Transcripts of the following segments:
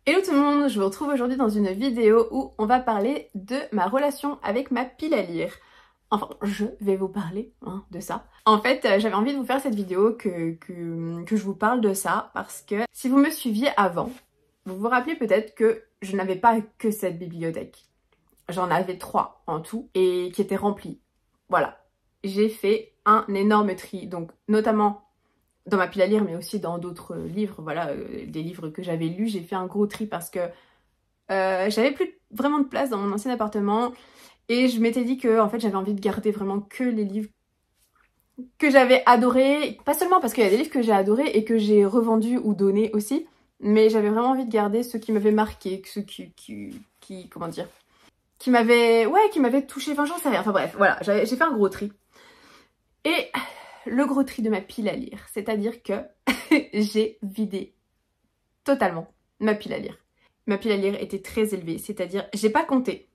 Hello tout le monde, je vous retrouve aujourd'hui dans une vidéo où on va parler de ma relation avec ma pile à lire. Enfin, je vais vous parler de ça. En fait, j'avais envie de vous faire cette vidéo que je vous parle de ça parce que si vous me suiviez avant, vous vous rappelez peut-être que je n'avais pas que cette bibliothèque. J'en avais 3 en tout et qui étaient remplies. Voilà, j'ai fait un énorme tri, donc notamment dans ma pile à lire mais aussi dans d'autres livres, voilà, des livres que j'avais lus. J'ai fait un gros tri parce que j'avais plus vraiment de place dans mon ancien appartement et je m'étais dit que en fait j'avais envie de garder vraiment que les livres que j'avais adorés, pas seulement parce qu'il y a des livres que j'ai adorés et que j'ai revendus ou donnés aussi, mais j'avais vraiment envie de garder ceux qui m'avaient marqué, ceux comment dire, qui m'avaient touché, enfin j'en sais rien, enfin bref, voilà, j'ai fait un gros tri. Et le gros tri de ma pile à lire, c'est-à-dire que j'ai vidé totalement ma pile à lire. Ma pile à lire était très élevée, c'est-à-dire, j'ai pas compté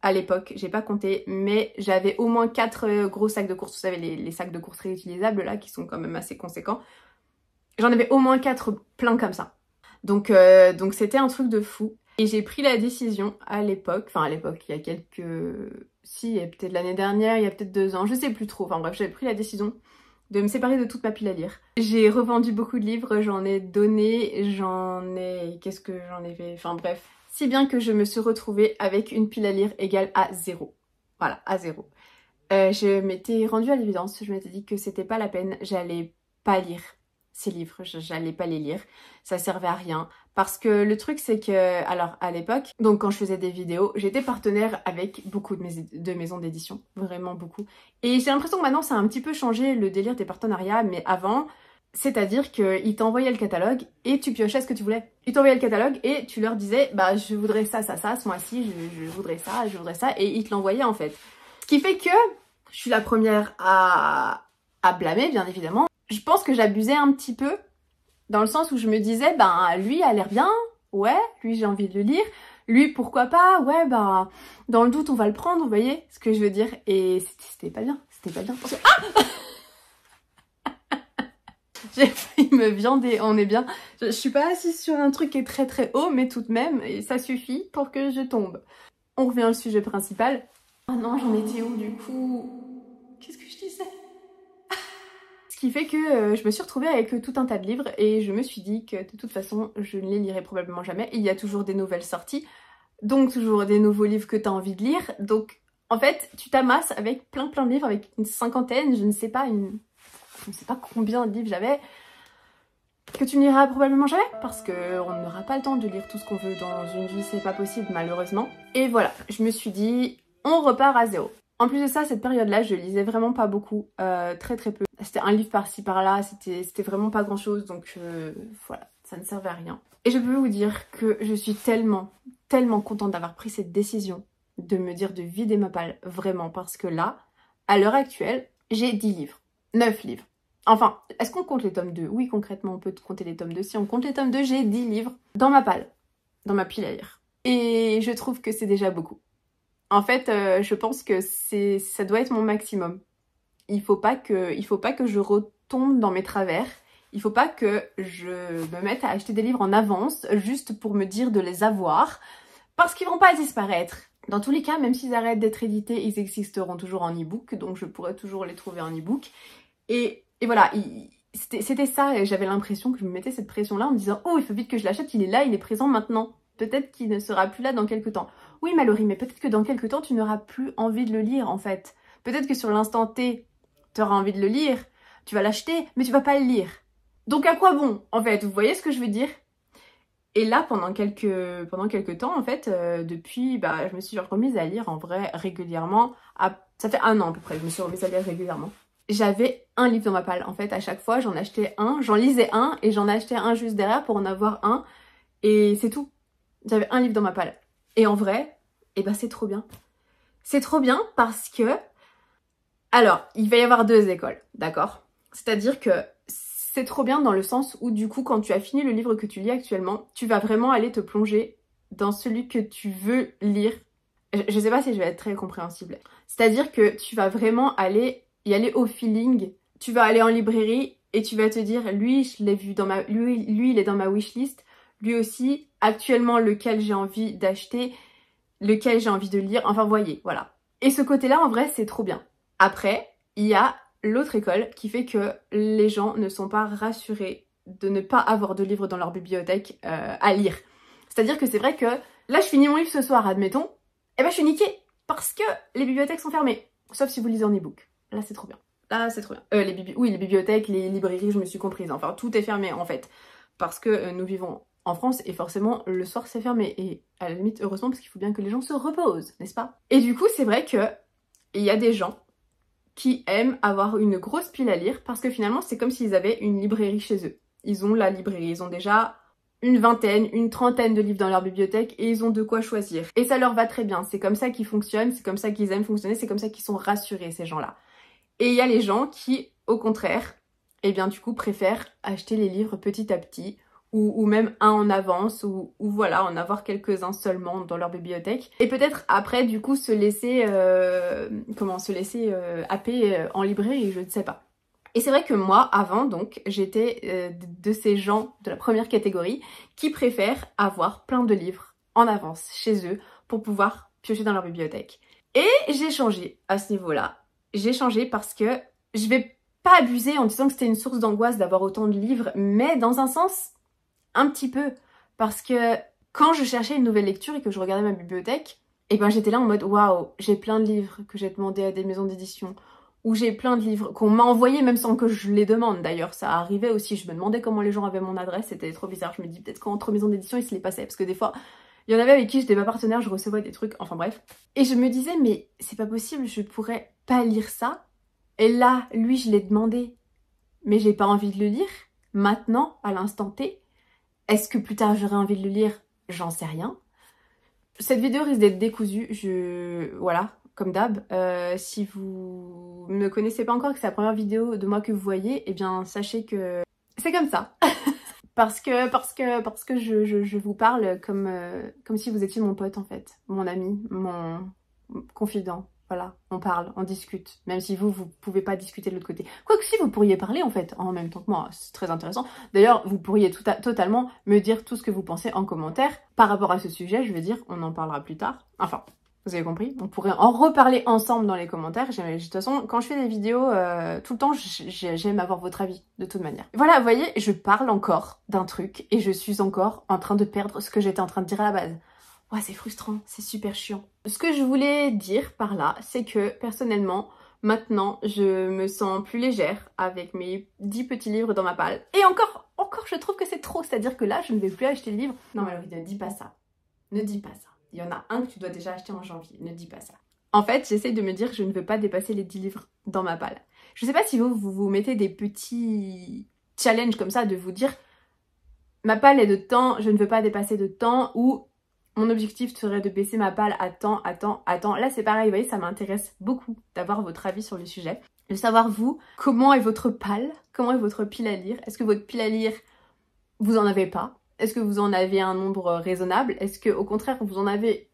à l'époque, j'ai pas compté, mais j'avais au moins 4 gros sacs de courses, vous savez, les sacs de courses réutilisables là, qui sont quand même assez conséquents. J'en avais au moins 4 pleins comme ça. Donc c'était un truc de fou. Et j'ai pris la décision à l'époque, enfin à l'époque, il y a quelques... Si, il y a peut-être l'année dernière, il y a peut-être 2 ans, je sais plus trop. Enfin bref, j'avais pris la décision de me séparer de toute ma pile à lire. J'ai revendu beaucoup de livres, j'en ai donné, qu'est-ce que j'en ai fait? Enfin bref. Si bien que je me suis retrouvée avec une pile à lire égale à 0. Voilà, à 0. Je m'étais rendue à l'évidence, je m'étais dit que c'était pas la peine, j'allais pas lire ces livres, j'allais pas les lire, ça servait à rien. Parce que le truc c'est que, alors à l'époque, donc quand je faisais des vidéos, j'étais partenaire avec beaucoup de maisons d'édition, vraiment beaucoup. Et j'ai l'impression que maintenant ça a un petit peu changé le délire des partenariats, mais avant, c'est-à-dire qu'ils t'envoyaient le catalogue et tu piochais ce que tu voulais. Ils t'envoyaient le catalogue et tu leur disais, bah je voudrais ça, ça, ça, ce mois-ci, je voudrais ça, je voudrais ça, et ils te l'envoyaient en fait. Ce qui fait que je suis la première à blâmer, bien évidemment. Je pense que j'abusais un petit peu, dans le sens où je me disais, ben lui a l'air bien, ouais, lui j'ai envie de le lire, lui pourquoi pas, ouais, ben dans le doute on va le prendre, vous voyez ce que je veux dire. Et c'était pas bien, c'était pas bien. J'ai failli me viander, on est bien. Je suis pas assise sur un truc qui est très très haut, mais tout de même, et ça suffit pour que je tombe. On revient au sujet principal. Ah non, j'en étais où du coup? Qu'est-ce que je disais? Ce qui fait que je me suis retrouvée avec tout un tas de livres et je me suis dit que de toute façon je ne les lirai probablement jamais. Il y a toujours des nouvelles sorties, donc toujours des nouveaux livres que tu as envie de lire. Donc en fait tu t'amasses avec plein de livres, avec une cinquantaine, je ne sais pas combien de livres j'avais, que tu n'iras probablement jamais parce qu'on n'aura pas le temps de lire tout ce qu'on veut dans une vie, c'est pas possible malheureusement. Et voilà, je me suis dit on repart à 0. En plus de ça, cette période-là, je lisais vraiment pas beaucoup, très peu. C'était un livre par-ci par-là, c'était vraiment pas grand-chose, donc voilà, ça ne servait à rien. Et je peux vous dire que je suis tellement contente d'avoir pris cette décision de me dire de vider ma palle, vraiment, parce que là, à l'heure actuelle, j'ai 10 livres, 9 livres. Enfin, est-ce qu'on compte les tomes 2? Oui, concrètement, on peut compter les tomes 2. Si on compte les tomes 2, j'ai 10 livres dans ma palle, dans ma pile à lire. Et je trouve que c'est déjà beaucoup. En fait, je pense que ça doit être mon maximum. Il faut pas que je retombe dans mes travers. Il faut pas que je me mette à acheter des livres en avance juste pour me dire de les avoir. Parce qu'ils vont pas disparaître. Dans tous les cas, même s'ils arrêtent d'être édités, ils existeront toujours en e-book. Donc je pourrais toujours les trouver en e-book. Et voilà, c'était ça. Et j'avais l'impression que je me mettais cette pression-là en me disant « Oh, il faut vite que je l'achète, il est là, il est présent maintenant. » Peut-être qu'il ne sera plus là dans quelques temps. Oui, Mallory, mais peut-être que dans quelques temps, tu n'auras plus envie de le lire, en fait. Peut-être que sur l'instant T, tu auras envie de le lire, tu vas l'acheter, mais tu vas pas le lire. Donc à quoi bon, en fait? Vous voyez ce que je veux dire? Et là, pendant quelques temps, en fait, depuis, je me suis remise à lire, en vrai, régulièrement. Ça fait 1 an à peu près, je me suis remise à lire régulièrement. J'avais un livre dans ma palle, en fait. À chaque fois, j'en achetais un, j'en lisais un, et j'en achetais un juste derrière pour en avoir un. Et c'est tout. J'avais un livre dans ma palle. Et en vrai, c'est trop bien. C'est trop bien parce que... Alors, il va y avoir 2 écoles, d'accord? C'est-à-dire que c'est trop bien dans le sens où du coup, quand tu as fini le livre que tu lis actuellement, tu vas vraiment aller te plonger dans celui que tu veux lire. Je sais pas si je vais être très compréhensible. C'est-à-dire que tu vas vraiment y aller au feeling. Tu vas aller en librairie et tu vas te dire, lui, je l'ai vu lui, il est dans ma wishlist. lui aussi, actuellement lequel j'ai envie d'acheter, lequel j'ai envie de lire, enfin vous voyez, voilà. Et ce côté-là, en vrai, c'est trop bien. Après, il y a l'autre école qui fait que les gens ne sont pas rassurés de ne pas avoir de livres dans leur bibliothèque à lire. C'est-à-dire que c'est vrai que là, je finis mon livre ce soir, admettons, et ben je suis niquée parce que les bibliothèques sont fermées. Sauf si vous lisez en e-book. Là, c'est trop bien. Là, c'est trop bien. Oui, les bibliothèques, les librairies, je me suis comprise. Enfin, tout est fermé en fait. Parce que nous vivons en France et forcément, le soir, c'est fermé. Et à la limite, heureusement, parce qu'il faut bien que les gens se reposent, n'est-ce pas? Et du coup, c'est vrai que il y a des gens qui aiment avoir une grosse pile à lire parce que finalement, c'est comme s'ils avaient une librairie chez eux. Ils ont la librairie, ils ont déjà une vingtaine, une trentaine de livres dans leur bibliothèque et ils ont de quoi choisir. Et ça leur va très bien, c'est comme ça qu'ils fonctionnent, c'est comme ça qu'ils aiment fonctionner, c'est comme ça qu'ils sont rassurés, ces gens-là. Et il y a les gens qui, au contraire, eh bien du coup préfèrent acheter les livres petit à petit ou même un en avance ou voilà, en avoir quelques-uns seulement dans leur bibliothèque. Et peut-être après du coup se laisser, happer en librairie, je ne sais pas. Et c'est vrai que moi, avant, donc, j'étais de ces gens de la première catégorie qui préfèrent avoir plein de livres en avance chez eux pour pouvoir piocher dans leur bibliothèque. Et j'ai changé à ce niveau-là. J'ai changé parce que je vais pas abuser en disant que c'était une source d'angoisse d'avoir autant de livres, mais dans un sens, un petit peu. Parce que quand je cherchais une nouvelle lecture et que je regardais ma bibliothèque, et ben j'étais là en mode waouh, j'ai plein de livres que j'ai demandé à des maisons d'édition. Où j'ai plein de livres qu'on m'a envoyés même sans que je les demande d'ailleurs, ça arrivait aussi, je me demandais comment les gens avaient mon adresse, c'était trop bizarre, je me dis peut-être qu'entre maisons d'édition ils se les passaient, parce que des fois, il y en avait avec qui j'étais pas partenaire, je recevais des trucs, enfin bref. Et je me disais mais c'est pas possible, je pourrais pas lire ça, et là, lui je l'ai demandé, mais j'ai pas envie de le lire, maintenant, à l'instant T, est-ce que plus tard j'aurai envie de le lire? J'en sais rien. Cette vidéo risque d'être décousue, voilà, comme d'hab. Si vous ne me connaissez pas encore, que c'est la première vidéo de moi que vous voyez, eh bien sachez que c'est comme ça. parce que je vous parle comme si vous étiez mon pote en fait, mon ami, mon confident. Voilà, on parle, on discute, même si vous pouvez pas discuter de l'autre côté. Quoique si, vous pourriez parler en fait, en même temps que moi, c'est très intéressant. D'ailleurs, vous pourriez totalement me dire tout ce que vous pensez en commentaire. Par rapport à ce sujet, je veux dire, on en parlera plus tard. Enfin, vous avez compris, on pourrait en reparler ensemble dans les commentaires. De toute façon, quand je fais des vidéos, tout le temps, j'aime avoir votre avis, de toute manière. Voilà, vous voyez, je parle encore d'un truc et je suis encore en train de perdre ce que j'étais en train de dire à la base. Ouais, c'est frustrant, c'est super chiant. Ce que je voulais dire par là, c'est que personnellement, maintenant, je me sens plus légère avec mes 10 petits livres dans ma palle. Et encore, je trouve que c'est trop. C'est-à-dire que là, je ne vais plus acheter le livre. Non, Mallory, ne dis pas ça. Ne dis pas ça. Il y en a un que tu dois déjà acheter en janvier. Ne dis pas ça. En fait, j'essaye de me dire que je ne veux pas dépasser les 10 livres dans ma palle. Je sais pas si vous mettez des petits challenges comme ça, de vous dire ma palle est de temps, je ne veux pas dépasser de temps, ou mon objectif serait de baisser ma palle à temps. Là, c'est pareil, vous voyez, ça m'intéresse beaucoup d'avoir votre avis sur le sujet. De savoir, vous, comment est votre palle? Comment est votre pile à lire? Est-ce que votre pile à lire, vous en avez pas? Est-ce que vous en avez un nombre raisonnable? Est-ce que, au contraire, vous en avez,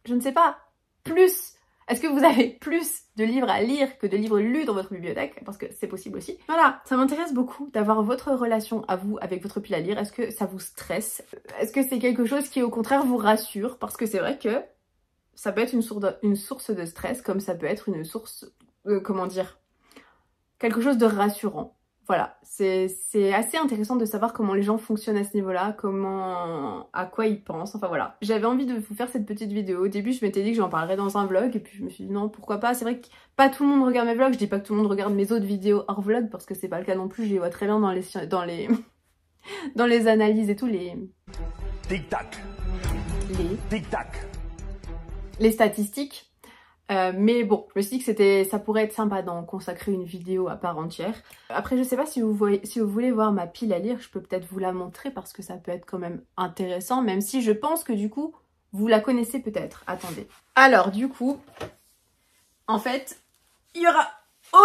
je ne sais pas, plus? Est-ce que vous avez plus de livres à lire que de livres lus dans votre bibliothèque? Parce que c'est possible aussi. Voilà, ça m'intéresse beaucoup d'avoir votre relation à vous avec votre pile à lire. Est-ce que ça vous stresse? Est-ce que c'est quelque chose qui au contraire vous rassure? Parce que c'est vrai que ça peut être une source de stress, comme ça peut être une source, comment dire, quelque chose de rassurant. Voilà, c'est assez intéressant de savoir comment les gens fonctionnent à ce niveau-là, à quoi ils pensent, enfin voilà. J'avais envie de vous faire cette petite vidéo. Au début, je m'étais dit que j'en parlerais dans un vlog, et puis je me suis dit non, pourquoi pas. C'est vrai que pas tout le monde regarde mes vlogs, je dis pas que tout le monde regarde mes autres vidéos hors vlog, parce que c'est pas le cas non plus, je les vois très bien dans les analyses et tout, Tic-tac. Tic-tac. Les statistiques. Mais bon, je me suis dit que ça pourrait être sympa d'en consacrer une vidéo à part entière. Après, je sais pas si vous voulez voir ma pile à lire, je peux peut-être vous la montrer parce que ça peut être quand même intéressant, même si je pense que du coup, vous la connaissez peut-être. Attendez. Alors, du coup, en fait, il y aura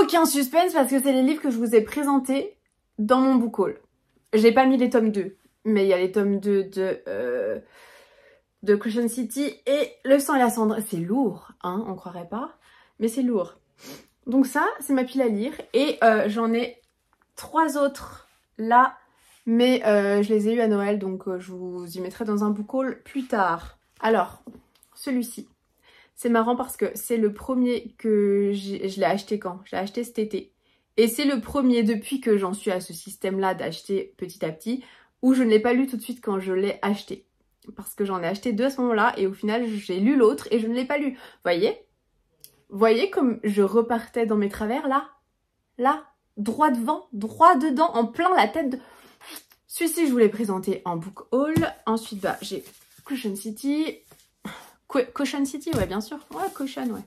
aucun suspense parce que c'est les livres que je vous ai présentés dans mon book haul. J'ai pas mis les tomes 2, mais il y a les tomes 2 de Crush City et Le sang et la cendre. C'est lourd, hein, on croirait pas, mais c'est lourd. Donc ça, c'est ma pile à lire et j'en ai 3 autres là Mais je les ai eu à Noël, donc je vous y mettrai dans un book haul plus tard. Alors, celui-ci. C'est marrant parce que c'est le premier que je l'ai acheté quand? Je l'ai acheté cet été. Et c'est le premier depuis que j'en suis à ce système-là d'acheter petit à petit, où je ne l'ai pas lu tout de suite quand je l'ai acheté. Parce que j'en ai acheté 2 à ce moment-là, et au final j'ai lu l'autre et je ne l'ai pas lu. Voyez comme je repartais dans mes travers là? Là, droit devant, droit dedans, en plein la tête de... Celui-ci je vous l'ai présenté en book haul. Ensuite bah j'ai Cushion City. Caution City, ouais, bien sûr. Ouais, Caution, ouais.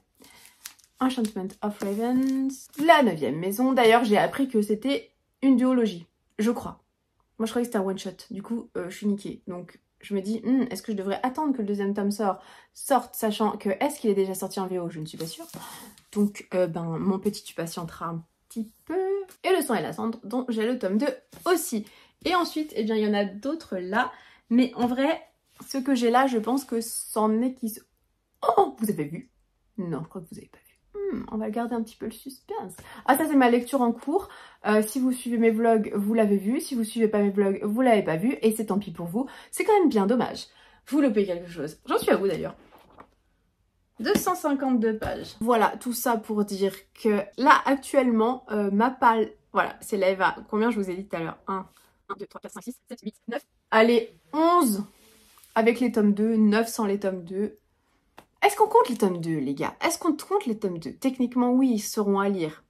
Enchantment of Ravens. La 9e maison. D'ailleurs, j'ai appris que c'était une duologie. Je crois. Moi, je croyais que c'était un one-shot. Du coup, je suis niquée. Donc, je me dis, est-ce que je devrais attendre que le deuxième tome sorte, sachant que est-ce qu'il est déjà sorti en VO? Je ne suis pas sûre. Donc, mon petit, tu patienteras un petit peu. Et le sang et la cendre, dont j'ai le tome 2 aussi. Et ensuite, eh bien, il y en a d'autres là. Mais en vrai... Ce que j'ai là, je pense que c'en est qui... Oh, vous avez vu? Non, je crois que vous n'avez pas vu. On va garder un petit peu le suspense. Ah, ça c'est ma lecture en cours. Si vous suivez mes vlogs, vous l'avez vu. Si vous suivez pas mes vlogs, vous l'avez pas vu. Et c'est tant pis pour vous. C'est quand même bien dommage. Vous loupez quelque chose. J'en suis à vous d'ailleurs. 252 pages. Voilà, tout ça pour dire que là, actuellement, ma palle, voilà, s'élève à... Combien je vous ai dit tout à l'heure? 1, 2, 3, 4, 5, 6, 7, 8, 9. Allez, 11 avec les tomes 2, 9 sans les tomes 2. Est-ce qu'on compte les tomes 2, les gars? Est-ce qu'on compte les tomes 2? Techniquement, oui, ils seront à lire.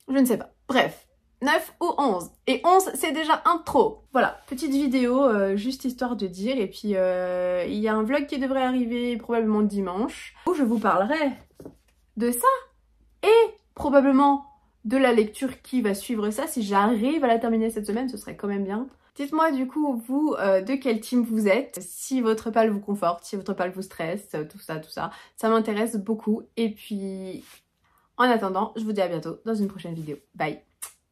Je ne sais pas. Bref, 9 ou 11. Et 11, c'est déjà un trop. Voilà, petite vidéo, juste histoire de dire. Et puis, il y a un vlog qui devrait arriver probablement dimanche, où je vous parlerai de ça. Et probablement de la lecture qui va suivre ça. Si j'arrive à la terminer cette semaine, ce serait quand même bien. Dites-moi du coup, vous, de quel team vous êtes, si votre palle vous conforte, si votre palle vous stresse, tout ça. Ça m'intéresse beaucoup. Et puis, en attendant, je vous dis à bientôt dans une prochaine vidéo. Bye!